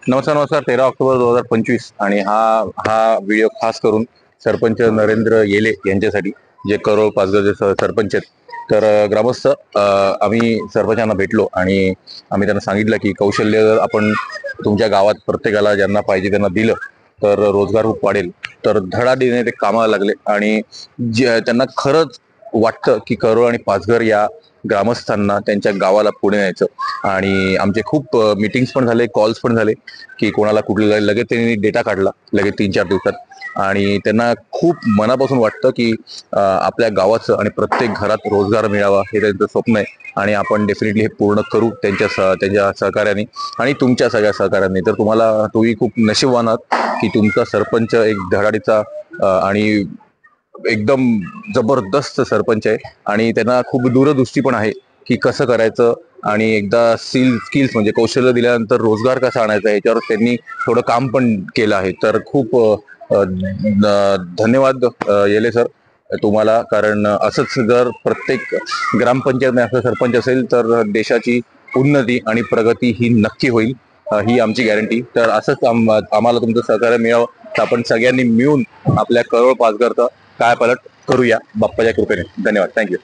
नमस्कार 13 ऑक्टोबर 2025 आणि हा हा व्हिडिओ खास करून सरपंच नरेंद्र येले यांच्यासाठी, जे करोळ पाचगडचे सरपंच आहेत. तर ग्रामस्थ आम्ही सरपंचांना भेटलो आणि आम्ही त्यांना सांगितलं की कौशल्य जर आपण तुमच्या गावात प्रत्येकाला ज्यांना पाहिजे त्यांना दिलं तर रोजगार खूप वाढेल. तर धडाडीने ते कामाला लागले आणि त्यांना खरंच वाटतं की करोळ आणि पाचघर या ग्रामस्थांना त्यांच्या गावाला पुढे न्यायचं. आणि आमचे खूप मीटिंग्स पण झाले, कॉल्स पण झाले की कोणाला कुठलं लगेच त्यांनी डेटा काढला लगेच 3-4 दिवसात. आणि त्यांना खूप मनापासून वाटतं की आपल्या गावाचं आणि प्रत्येक घरात रोजगार मिळावा हे त्यांचं स्वप्न आहे. आणि आपण डेफिनेटली हे पूर्ण करू त्यांच्या सहकार्याने आणि तुमच्या सगळ्या सहकार्याने. तर तुम्ही खूप नशीबवान आहात की तुमचा सरपंच एक धडाडीचा आणि एकदम जबरदस्त सरपंच आहे. आणि त्यांना खूप दूरदृष्टी पण आहे की कसं करायचं आणि एकदा स्किल्स म्हणजे कौशल्य दिल्यानंतर रोजगार कसा आणायचा याच्यावर त्यांनी थोडं काम पण केलं आहे. तर खूप धन्यवाद येले सर तुम्हाला. कारण असंच जर प्रत्येक ग्रामपंचायतने असं सरपंच असेल तर देशाची उन्नती आणि प्रगती ही नक्की होईल. ही आमची गॅरंटी. तर असंच आम्हाला तुमचं सहकार्य मिळावं तर आपण सगळ्यांनी मिळून आपल्या करोळ पाचघरचा काय पालट करूया बाप्पाच्या कृपेने. धन्यवाद. थँक्यू.